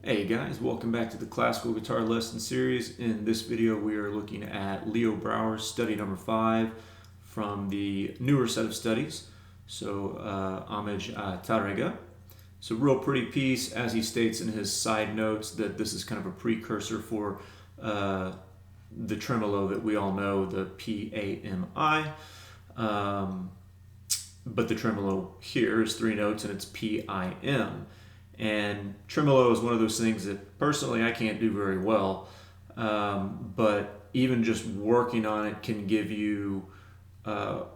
Hey guys, welcome back to the classical guitar lesson series. In this video we are looking at Leo Brouwer's study number 5 from the newer set of studies. So Homage Tarrega. So real pretty piece, as he states in his side notes that this is kind of a precursor for the tremolo that we all know, the P-A-M-I. But the tremolo here is 3 notes and it's P-I-M. And tremolo is one of those things that personally I can't do very well, but even just working on it can give you a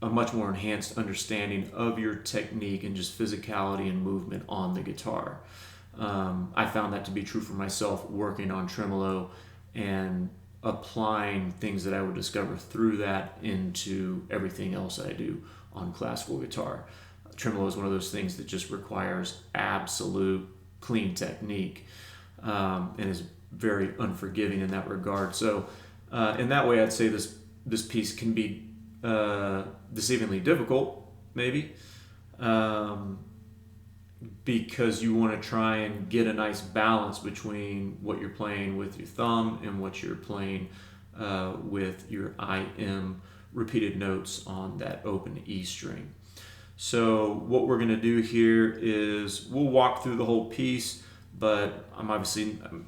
much more enhanced understanding of your technique and just physicality and movement on the guitar. I found that to be true for myself working on tremolo and applying things that I would discover through that into everything else that I do on classical guitar. Tremolo is one of those things that just requires absolute clean technique and is very unforgiving in that regard. So in that way, I'd say this piece can be deceivingly difficult, maybe, because you want to try and get a nice balance between what you're playing with your thumb and what you're playing with your IM repeated notes on that open E string. So what we're going to do here is we'll walk through the whole piece, but I'm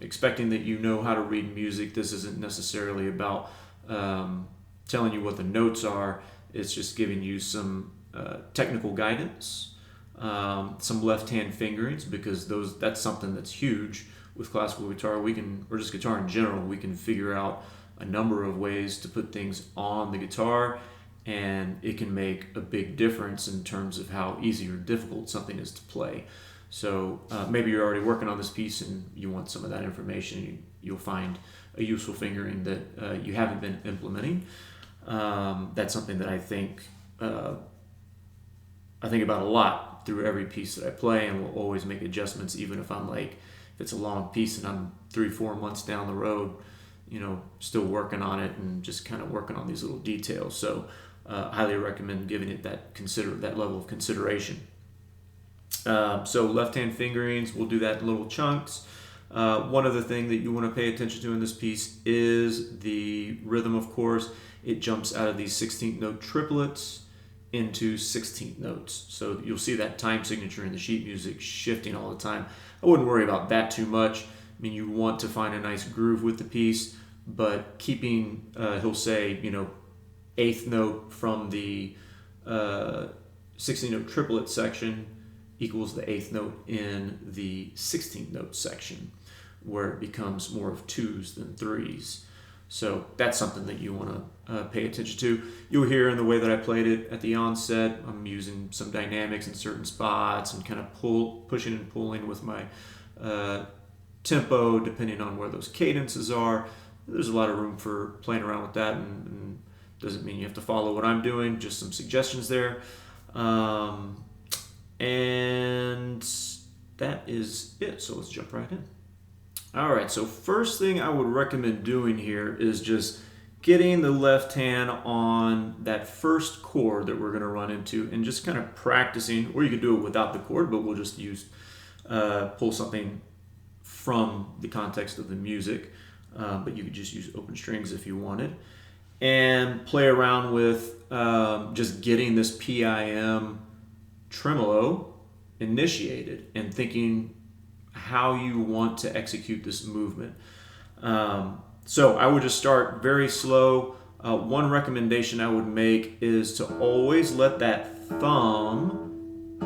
expecting that you know how to read music. This isn't necessarily about telling you what the notes are. It's just giving you some technical guidance, some left-hand fingerings, because that's something that's huge with classical guitar. Or just guitar in general, we can figure out a number of ways to put things on the guitar, and it can make a big difference in terms of how easy or difficult something is to play. So maybe you're already working on this piece and you want some of that information. You'll find a useful fingering that you haven't been implementing. That's something that I think about a lot through every piece that I play, and will always make adjustments, even if it's a long piece and I'm 3-4 months down the road, still working on it and just kind of working on these little details. So highly recommend giving it that level of consideration. So left-hand fingerings, we'll do that in little chunks. One other thing that you want to pay attention to in this piece is the rhythm, of course. It jumps out of these 16th note triplets into 16th notes. So you'll see that time signature in the sheet music shifting all the time. I wouldn't worry about that too much. I mean, you want to find a nice groove with the piece, but keeping, he'll say, 8th note from the 16th note triplet section equals the 8th note in the 16th note section, where it becomes more of 2s than 3s. So that's something that you want to pay attention to. You'll hear in the way that I played it at the onset, I'm using some dynamics in certain spots and kind of pushing and pulling with my tempo depending on where those cadences are. There's a lot of room for playing around with that, and doesn't mean you have to follow what I'm doing, just some suggestions there. And that is it. So let's jump right in. All right, so first thing I would recommend doing here is just getting the left hand on that first chord that we're going to run into and just kind of practicing, or you could do it without the chord, but we'll just pull something from the context of the music, but you could just use open strings if you wanted, and play around with just getting this PIM tremolo initiated and thinking how you want to execute this movement. So I would just start very slow. One recommendation I would make is to always let that thumb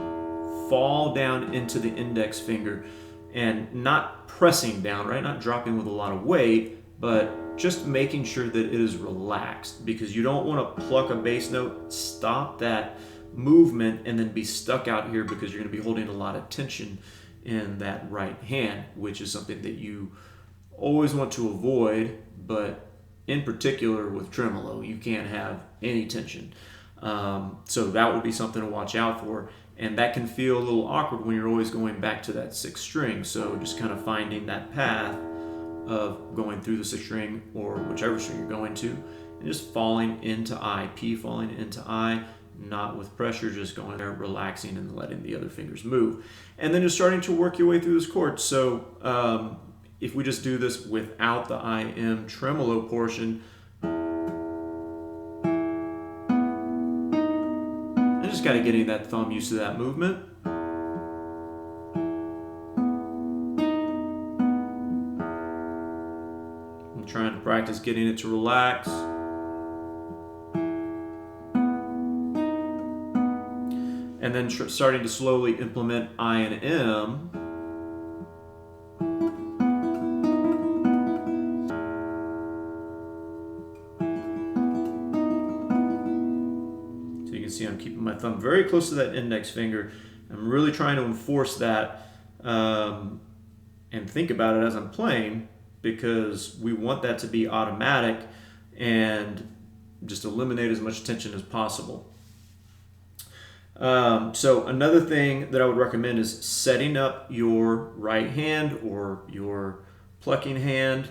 fall down into the index finger, and not pressing down, right? Not dropping with a lot of weight, but just making sure that it is relaxed, because you don't want to pluck a bass note, stop that movement, and then be stuck out here because you're going to be holding a lot of tension in that right hand, which is something that you always want to avoid, but in particular with tremolo, you can't have any tension. So that would be something to watch out for. And that can feel a little awkward when you're always going back to that 6th string. So just kind of finding that path of going through the 6th string or whichever string you're going to, and just falling into I, P falling into I, not with pressure, just going there, relaxing and letting the other fingers move. And then just starting to work your way through this chord. So if we just do this without the IM tremolo portion, I just got to getting that thumb used to that movement. I'm trying to practice getting it to relax. And then starting to slowly implement I and M. So you can see I'm keeping my thumb very close to that index finger. I'm really trying to enforce that and think about it as I'm playing, because we want that to be automatic and just eliminate as much tension as possible. So another thing that I would recommend is setting up your right hand or your plucking hand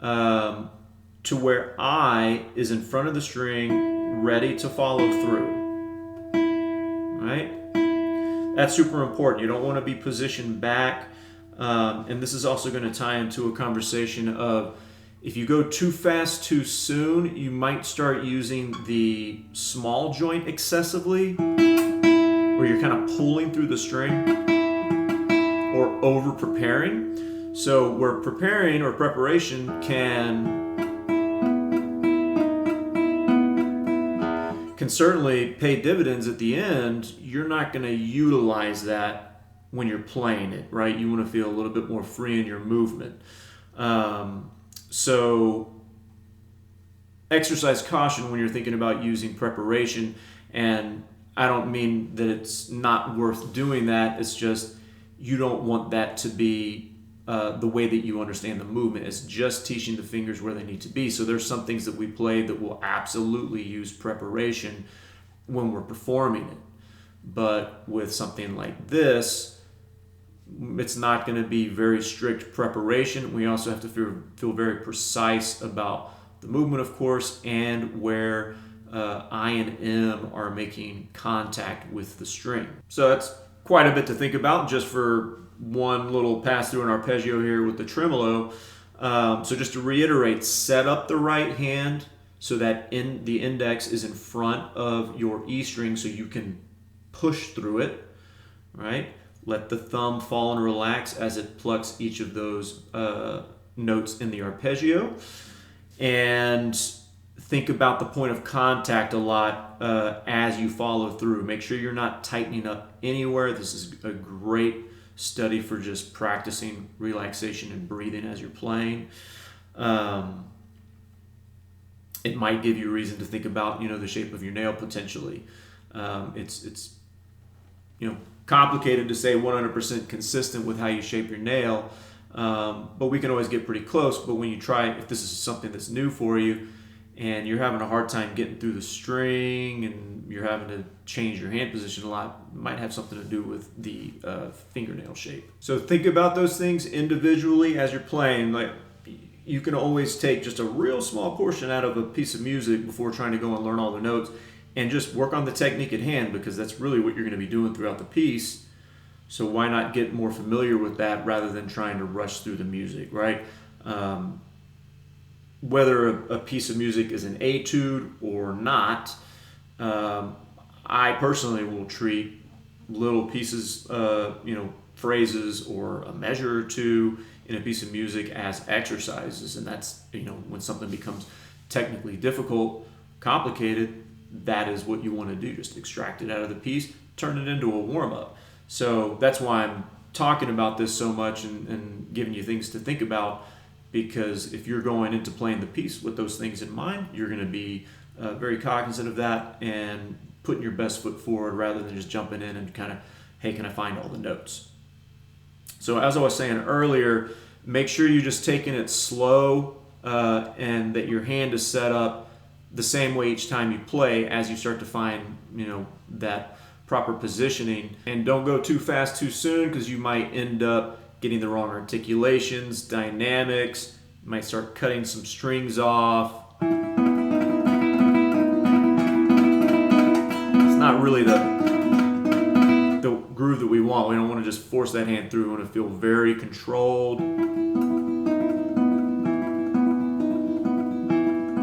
to where I is in front of the string, ready to follow through. Right? That's super important. You don't want to be positioned back. And this is also going to tie into a conversation of, if you go too fast too soon, you might start using the small joint excessively, where you're kind of pulling through the string or over preparing. So where preparing or preparation can certainly pay dividends at the end, you're not going to utilize that when you're playing it, right? You want to feel a little bit more free in your movement. So exercise caution when you're thinking about using preparation. And I don't mean that it's not worth doing that. It's just you don't want that to be the way that you understand the movement. It's just teaching the fingers where they need to be. So there's some things that we play that will absolutely use preparation when we're performing it. But with something like this, it's not going to be very strict preparation. We also have to feel very precise about the movement, of course, and where I and M are making contact with the string. So that's quite a bit to think about just for one little pass through an arpeggio here with the tremolo. So just to reiterate, set up the right hand so that the index is in front of your E string so you can push through it, right? Let the thumb fall and relax as it plucks each of those notes in the arpeggio. And think about the point of contact a lot as you follow through. Make sure you're not tightening up anywhere. This is a great study for just practicing relaxation and breathing as you're playing. It might give you a reason to think about, the shape of your nail potentially. It's complicated to say 100% consistent with how you shape your nail, but we can always get pretty close. But when you try, if this is something that's new for you and you're having a hard time getting through the string and you're having to change your hand position a lot, it might have something to do with the fingernail shape. So think about those things individually as you're playing. Like, you can always take just a real small portion out of a piece of music before trying to go and learn all the notes, and just work on the technique at hand, because that's really what you're going to be doing throughout the piece. So why not get more familiar with that rather than trying to rush through the music, right? Whether a piece of music is an etude or not, I personally will treat little pieces, phrases or a measure or two in a piece of music as exercises. And that's, when something becomes technically difficult, complicated, that is what you want to do. Just extract it out of the piece, turn it into a warm-up. So that's why I'm talking about this so much and giving you things to think about, because if you're going into playing the piece with those things in mind, you're going to be very cognizant of that and putting your best foot forward rather than just jumping in and kind of, hey, can I find all the notes? So as I was saying earlier, make sure you're just taking it slow and that your hand is set up the same way each time you play as you start to find, that proper positioning. And don't go too fast too soon, because you might end up getting the wrong articulations, dynamics. You might start cutting some strings off. It's not really the groove that we want. We don't want to just force that hand through. We want to feel very controlled.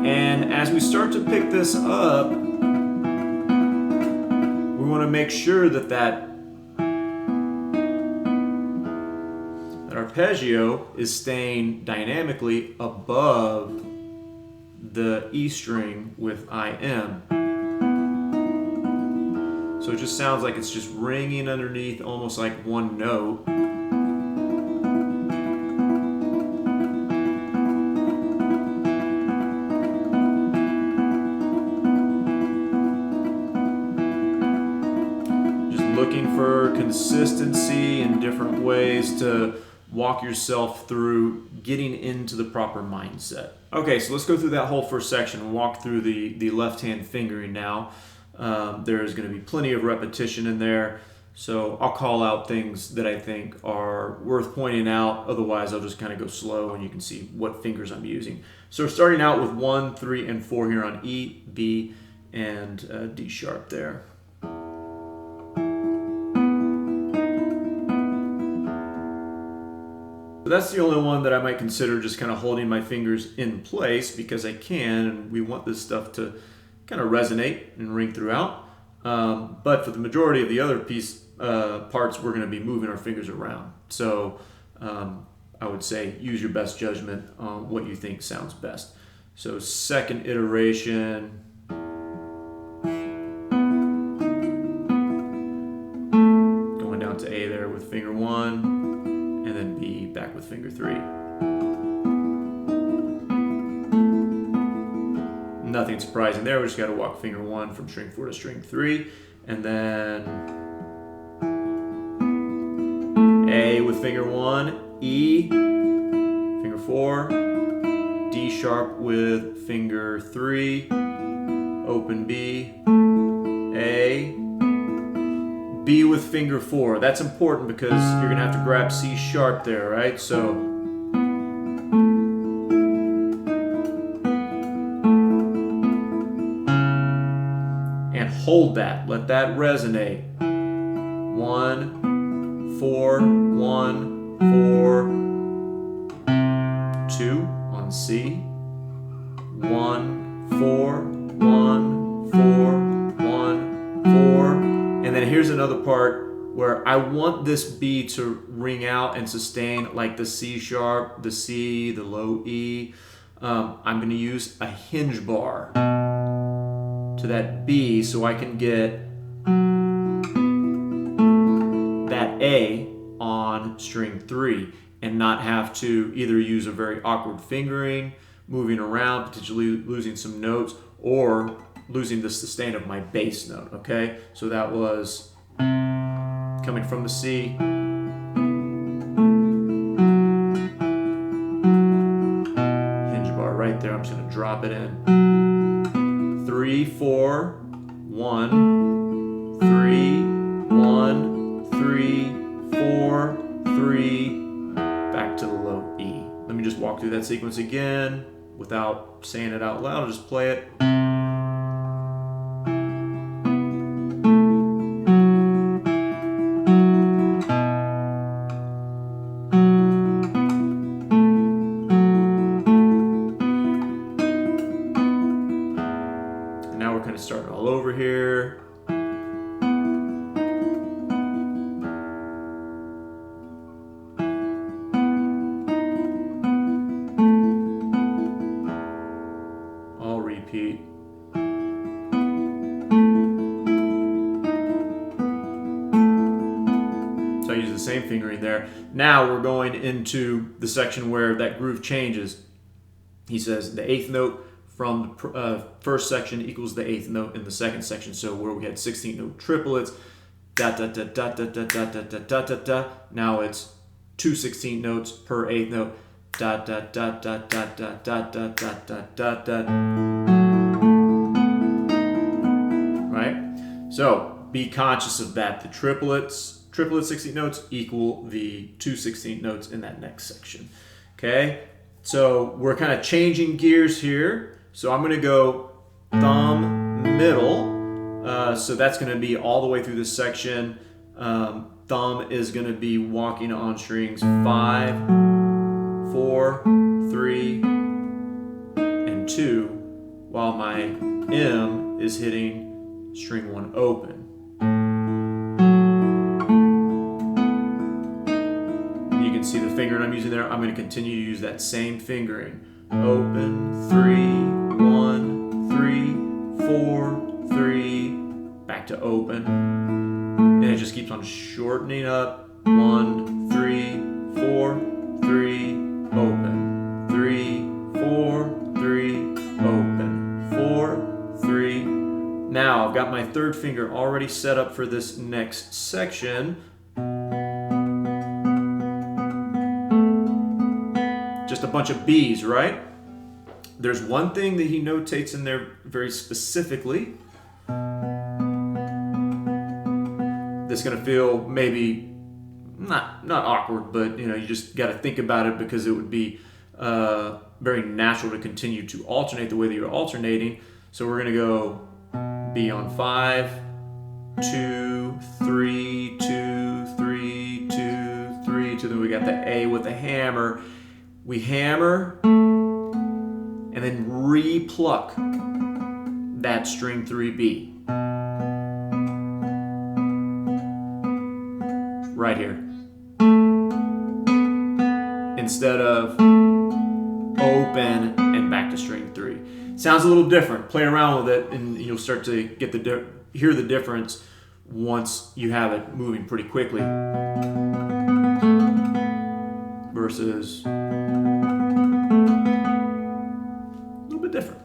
And as we start to pick this up, we want to make sure that arpeggio is staying dynamically above the E string with IM. So it just sounds like it's just ringing underneath, almost like one note. Just looking for consistency and different ways to walk yourself through getting into the proper mindset. Okay, so let's go through that whole first section and walk through the left-hand fingering now. There's going to be plenty of repetition in there, so I'll call out things that I think are worth pointing out. Otherwise, I'll just kind of go slow and you can see what fingers I'm using. So starting out with 1, 3, and 4 here on E, B, and D sharp there. So that's the only one that I might consider just kind of holding my fingers in place because I can, and we want this stuff to kind of resonate and ring throughout. But for the majority of the other parts, we're going to be moving our fingers around. So I would say use your best judgment on what you think sounds best. So second iteration. Going down to A there with finger 1. And then B back with finger 3. Nothing surprising there. We just got to walk finger 1 from string 4 to string 3, and then A with finger 1, E, finger 4, D sharp with finger 3, open B, A, B with finger 4. That's important because you're going to have to grab C sharp there, right? So and hold that. Let that resonate. 1, 4, 1, 4, 2 on C. 1, 4, 1, 4, 1, 4. And then here's another part where I want this B to ring out and sustain like the C sharp, the C, the low E. I'm going to use a hinge bar to that B so I can get that A on string 3 and not have to either use a very awkward fingering, moving around, potentially losing some notes, or losing the sustain of my bass note, okay? So that was coming from the C. Hinge bar right there. I'm just gonna drop it in. 3, 4, 1, 3, 1, 3, 4, 3, back to the low E. Let me just walk through that sequence again without saying it out loud. I'll just play it. Starting all over here. I'll repeat. So I use the same fingering there. Now we're going into the section where that groove changes. He says the 8th note from the first section equals the 8th note in the second section. So where we had 16th note triplets, da da da da da da da da da da da da. Now it's 2 16th notes per 8th note, da da da da da da da da da da da. Right? So be conscious of that. The triplet 16th notes equal the 2 16th notes in that next section. Okay? So we're kind of changing gears here. So I'm going to go thumb, middle. So that's going to be all the way through this section. Thumb is going to be walking on strings 5, 4, 3, and 2, while my M is hitting string 1 open. You can see the fingering I'm using there. I'm going to continue to use that same fingering. Open, 3, 1, 3, 4, 3, back to open. And it just keeps on shortening up. 1, 3, 4, 3, open. 3, 4, 3, open. 4, 3. Now I've got my third finger already set up for this next section. Just a bunch of B's, right? There's one thing that he notates in there very specifically. That's going to feel maybe not awkward, but you just got to think about it, because it would be very natural to continue to alternate the way that you're alternating. So we're going to go B on 5, 2, 3, 2, 3, 2, 3, 2. Then we got the A with the hammer. We hammer and then re-pluck that string 3B. Right here. Instead of open and back to string 3. Sounds a little different. Play around with it and you'll start to get hear the difference once you have it moving pretty quickly. Versus a little bit different.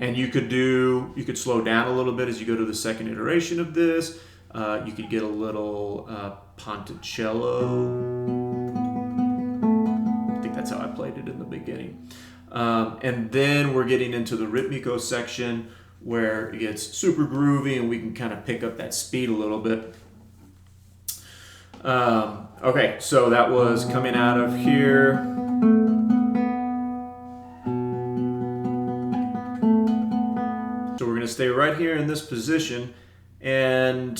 And you could slow down a little bit as you go to the second iteration of this. You could get a little ponticello. I think that's how I played it in the beginning. And then we're getting into the ritmico section where it gets super groovy and we can kind of pick up that speed a little bit. Okay, so that was coming out of here. So we're going to stay right here in this position, and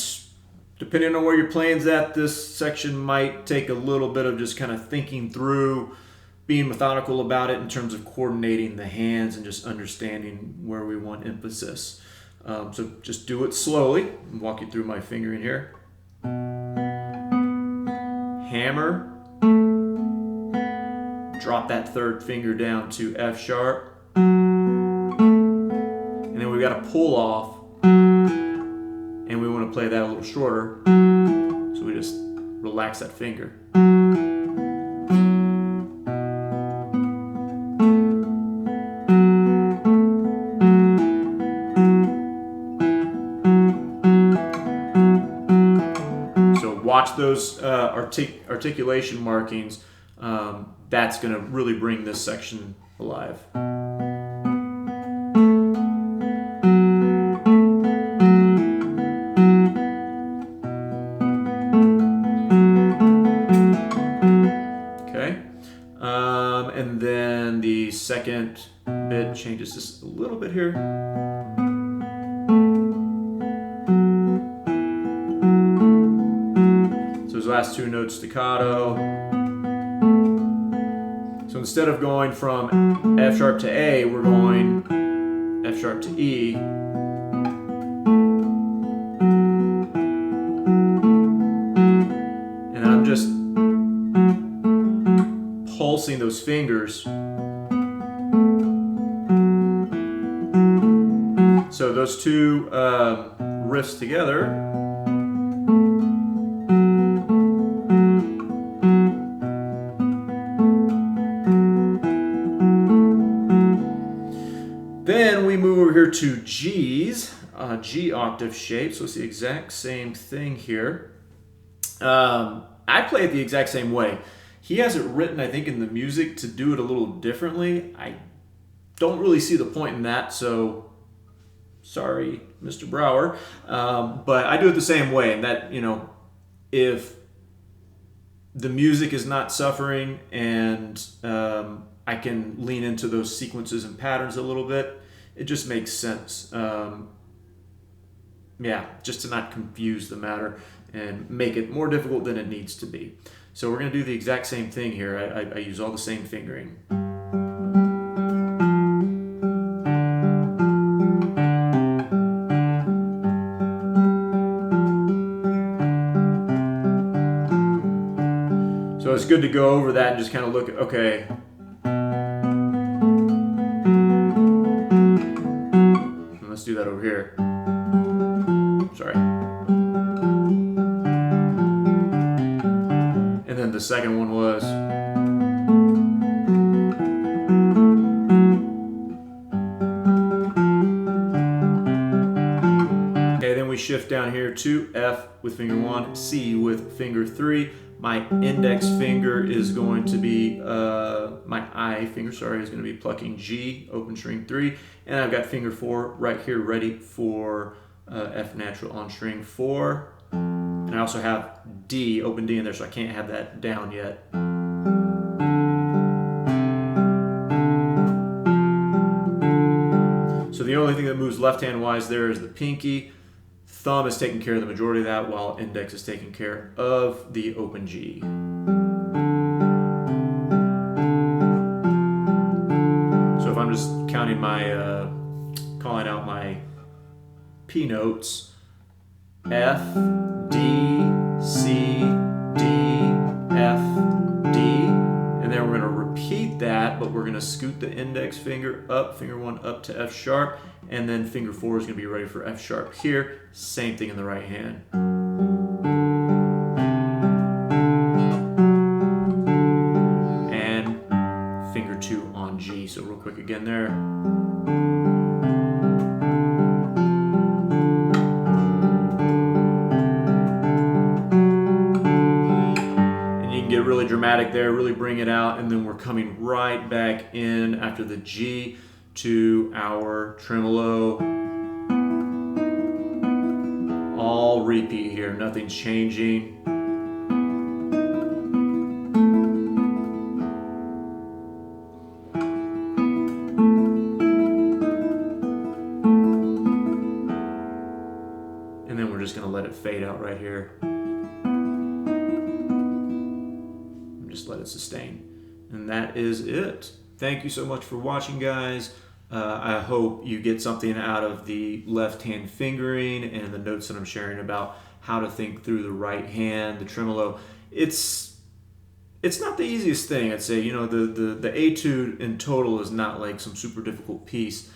depending on where your playing's at, this section might take a little bit of just kind of thinking through, being methodical about it in terms of coordinating the hands and just understanding where we want emphasis. So just do it slowly. I'll walk you through my fingering here. Hammer, drop that third finger down to F sharp, and then we've got a pull off, and we want to play that a little shorter, so we just relax that finger. Watch those articulation markings. That's going to really bring this section alive. Okay. And then the second bit changes just a little bit here. Last two notes staccato. So instead of going from F sharp to A, we're going F sharp to E. And I'm just pulsing those fingers. So those two riffs together. Then we move over here to G's, G octave shape. So it's the exact same thing here. I play it the exact same way. He has it written, I think, in the music to do it a little differently. I don't really see the point in that, so sorry, Mr. Brouwer. But I do it the same way, and that, if the music is not suffering and I can lean into those sequences and patterns a little bit. It just makes sense. Yeah, just to not confuse the matter and make it more difficult than it needs to be. So we're going to do the exact same thing here. I use all the same fingering. So it's good to go over that and just kind of look at, okay, let's do that over here. Sorry. And then the second one was. Okay, then we shift down here to F with finger 1, C with finger 3. My index finger is going to be, my I finger, sorry, is going to be plucking G, open string 3. And I've got finger 4 right here ready for F natural on string 4. And I also have D, open D in there, so I can't have that down yet. So the only thing that moves left-hand wise there is the pinky. Thumb is taking care of the majority of that, while index is taking care of the open G. So if I'm just counting my, calling out my P notes, F, D, C, D, F, D, and then we're going to repeat that, but we're going to scoot the index finger up, finger 1 up to F sharp, and then finger 4 is going to be ready for F sharp here. Same thing in the right hand. And finger 2 on G. So real quick again there. And you can get really dramatic there, really bring it out, and then we're coming right back in after the G to our tremolo. All repeat here, nothing's changing. And then we're just going to let it fade out right here. And just let it sustain. And that is it. Thank you so much for watching, guys. I hope you get something out of the left-hand fingering and the notes that I'm sharing about how to think through the right hand, the tremolo. It's not the easiest thing, I'd say. You know, the etude in total is not like some super difficult piece,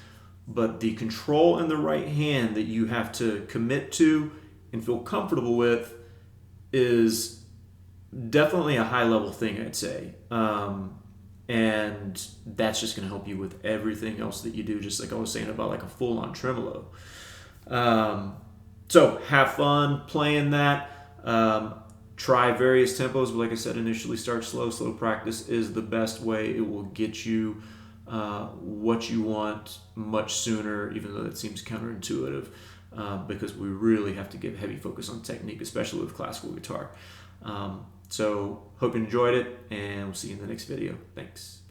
but the control in the right hand that you have to commit to and feel comfortable with is definitely a high-level thing, I'd say. And that's just going to help you with everything else that you do, just like I was saying about like a full-on tremolo. So have fun playing that. Try various tempos, but like I said, initially start slow. Slow practice is the best way. It will get you what you want much sooner, even though that seems counterintuitive, because we really have to give heavy focus on technique, especially with classical guitar. So hope you enjoyed it, and we'll see you in the next video. Thanks.